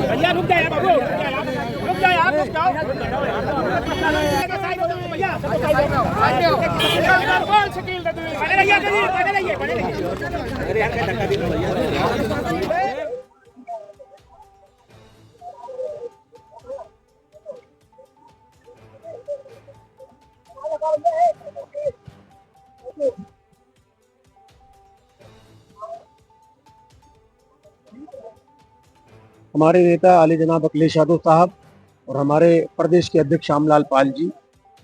भैया रुक जाए बाबू, रुक जाए आप, रुक जाओ भैया। बने रहिए, बने रहिए, बने रहिए। हमारे नेता आली जनाब अखिलेश यादव साहब और हमारे प्रदेश के अध्यक्ष श्यामलाल पाल जी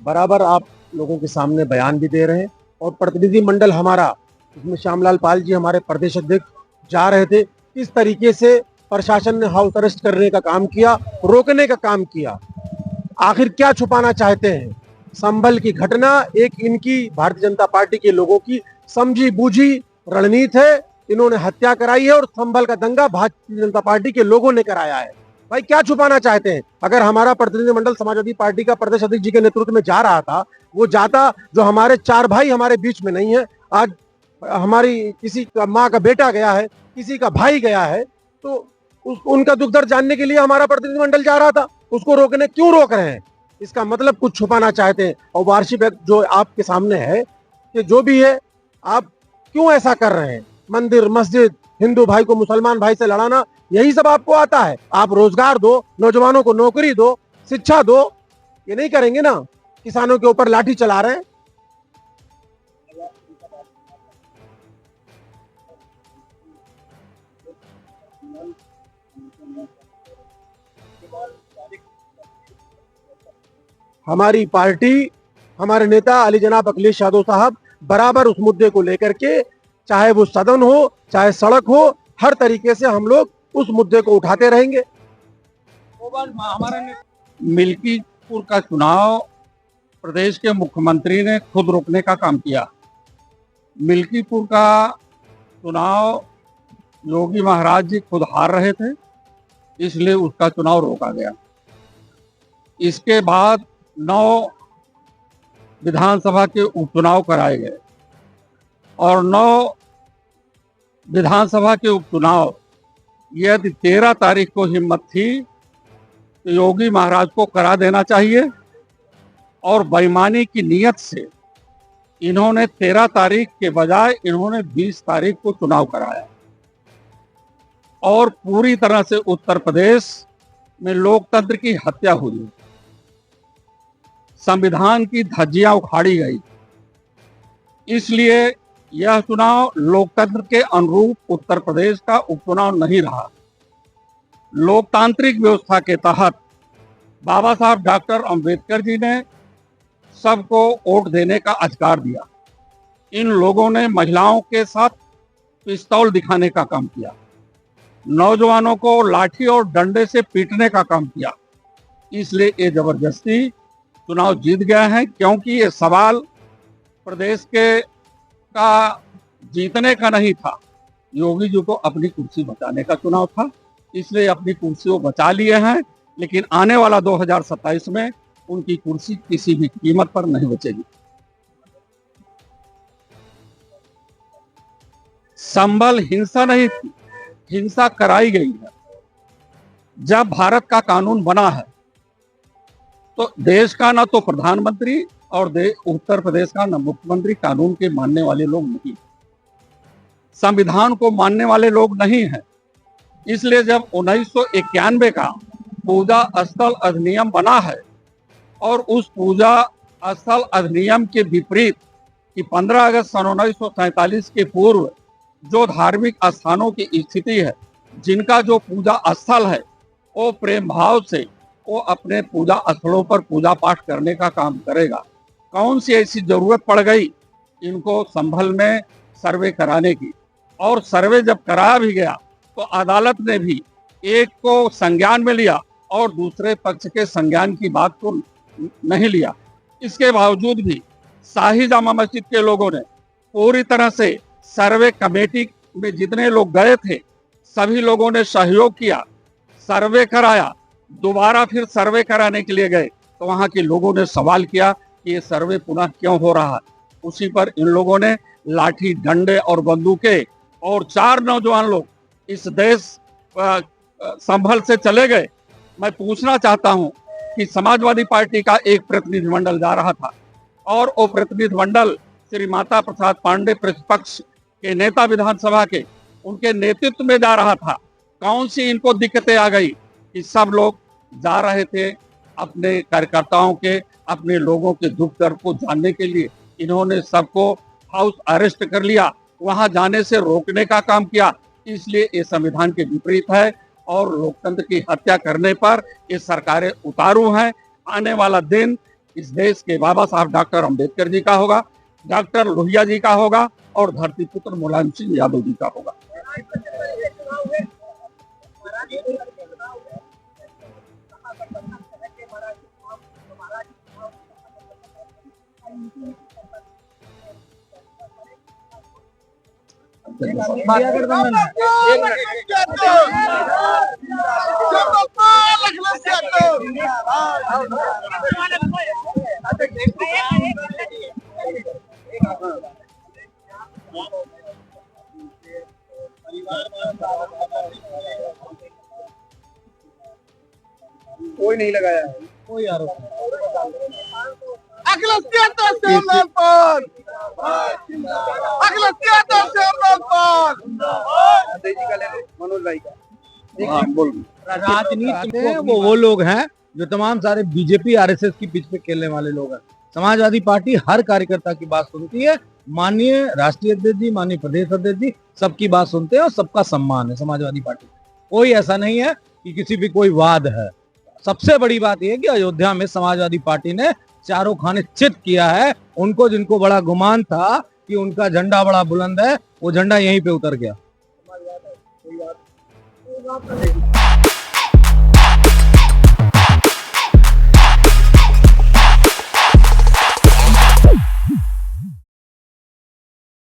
बराबर आप लोगों के सामने बयान भी दे रहे हैं और प्रतिनिधि मंडल हमारा, इसमें श्यामलाल पाल जी हमारे प्रदेश अध्यक्ष जा रहे थे। किस तरीके से प्रशासन ने हाउस अरेस्ट करने का काम किया, रोकने का काम किया, आखिर क्या छुपाना चाहते हैं? संभल की घटना एक इनकी भारतीय जनता पार्टी के लोगों की समझी बूझी रणनीति है। इन्होंने हत्या कराई है और संभल का दंगा भारतीय जनता पार्टी के लोगों ने कराया है। भाई क्या छुपाना चाहते हैं? अगर हमारा प्रतिनिधिमंडल समाजवादी पार्टी का प्रदेश अध्यक्ष जी के नेतृत्व में जा रहा था, वो जाता, जो हमारे चार भाई हमारे बीच में नहीं है, आज हमारी किसी का माँ का बेटा गया है, किसी का भाई गया है, तो उनका दुख दर्द जानने के लिए हमारा प्रतिनिधिमंडल जा रहा था। उसको रोकने क्यों रोक रहे हैं? इसका मतलब कुछ छुपाना चाहते हैं। और वार्षिक जो आपके सामने है कि जो भी है, आप क्यों ऐसा कर रहे हैं? मंदिर मस्जिद, हिंदू भाई को मुसलमान भाई से लड़ाना, यही सब आपको आता है। आप रोजगार दो, नौजवानों को नौकरी दो, शिक्षा दो, ये नहीं करेंगे ना। किसानों के ऊपर लाठी चला रहे हैं। हमारी पार्टी, हमारे नेता आली जनाब अखिलेश यादव साहब बराबर उस मुद्दे को लेकर के, चाहे वो सदन हो चाहे सड़क हो, हर तरीके से हम लोग उस मुद्दे को उठाते रहेंगे। मिल्कीपुर का चुनाव प्रदेश के मुख्यमंत्री ने खुद रोकने का काम किया। मिल्कीपुर का चुनाव योगी महाराज जी खुद हार रहे थे, इसलिए उसका चुनाव रोका गया। इसके बाद 9 विधानसभा के उपचुनाव कराए गए और 9 विधानसभा के उपचुनाव यदि 13 तारीख को हिम्मत थी तो योगी महाराज को करा देना चाहिए, और बेईमानी की नीयत से इन्होंने 13 तारीख के बजाय इन्होंने 20 तारीख को चुनाव कराया और पूरी तरह से उत्तर प्रदेश में लोकतंत्र की हत्या हुई, संविधान की धज्जियां उखाड़ी गई। इसलिए यह चुनाव लोकतंत्र के अनुरूप उत्तर प्रदेश का उपचुनाव नहीं रहा। लोकतांत्रिक व्यवस्था के तहत बाबा साहब डॉक्टर अंबेडकर जी ने सबको वोट देने का अधिकार दिया। इन लोगों ने महिलाओं के साथ पिस्तौल दिखाने का काम किया, नौजवानों को लाठी और डंडे से पीटने का काम किया। इसलिए ये जबरदस्ती चुनाव जीत गए हैं, क्योंकि ये सवाल प्रदेश के का जीतने का नहीं था, योगी जी को अपनी कुर्सी बचाने का चुनाव था। इसलिए अपनी कुर्सी वो बचा लिए हैं, लेकिन आने वाला 2027 में उनकी कुर्सी किसी भी कीमत पर नहीं बचेगी। संभल हिंसा नहीं थी, हिंसा कराई गई है। जब भारत का कानून बना है तो देश का ना तो प्रधानमंत्री और उत्तर प्रदेश का ना मुख्यमंत्री कानून के मानने वाले लोग नहीं, संविधान को मानने वाले लोग नहीं हैं। इसलिए जब 1991 का पूजा स्थल अधिनियम बना है और उस पूजा स्थल अधिनियम के विपरीत कि 15 अगस्त सन 1947 के पूर्व जो धार्मिक स्थानों की स्थिति है, जिनका जो पूजा स्थल है, वो प्रेम भाव से वो अपने पूजा स्थलों पर पूजा पाठ करने का काम करेगा। कौन सी ऐसी जरूरत पड़ गई इनको संभल में सर्वे कराने की, और सर्वे जब कराया भी गया तो अदालत ने भी एक को संज्ञान में लिया और दूसरे पक्ष के संज्ञान की बात को नहीं लिया। इसके बावजूद भी शाही जामा मस्जिद के लोगों ने पूरी तरह से सर्वे कमेटी में जितने लोग गए थे सभी लोगों ने सहयोग किया, सर्वे कराया। दोबारा फिर सर्वे कराने के लिए गए तो वहां के लोगों ने सवाल किया कि ये सर्वे पुनः क्यों हो रहा है। उसी पर इन लोगों ने लाठी डंडे और बंदूकें और 4 नौजवान लोग इस देश संभल से चले गए। मैं पूछना चाहता हूं कि समाजवादी पार्टी का एक प्रतिनिधिमंडल जा रहा था और वो प्रतिनिधिमंडल श्री माता प्रसाद पांडे प्रतिपक्ष के नेता विधानसभा के उनके नेतृत्व में जा रहा था। कौन सी इनको दिक्कतें आ गई कि सब लोग जा रहे थे अपने कार्यकर्ताओं के, अपने लोगों के दुख दर्द को जानने के लिए। इन्होंने सबको हाउस अरेस्ट कर लिया, वहां जाने से रोकने का काम किया। इसलिए ये संविधान के विपरीत है और लोकतंत्र की हत्या करने पर ये सरकारें उतारू हैं। आने वाला दिन इस देश के बाबा साहब डॉक्टर अंबेडकर जी का होगा, डॉक्टर लोहिया जी का होगा और धरती पुत्र मुलायम सिंह यादव जी का होगा। कोई नहीं लगाया, कोई आरोप मनोज भाई का राजनीति में वो लोग हैं जो तमाम सारे बीजेपी आरएसएस की पिच पे खेलने वाले लोग हैं। समाजवादी पार्टी हर कार्यकर्ता की बात सुनती है। माननीय राष्ट्रीय अध्यक्ष जी, माननीय प्रदेश अध्यक्ष जी सबकी बात सुनते हैं और सबका सम्मान है समाजवादी पार्टी। कोई ऐसा नहीं है कि किसी भी कोई वाद है। सबसे बड़ी बात यह है कि अयोध्या में समाजवादी पार्टी ने चारों खाने चित किया है। उनको जिनको बड़ा गुमान था कि उनका झंडा बड़ा बुलंद है, वो झंडा यहीं पे उतर गया।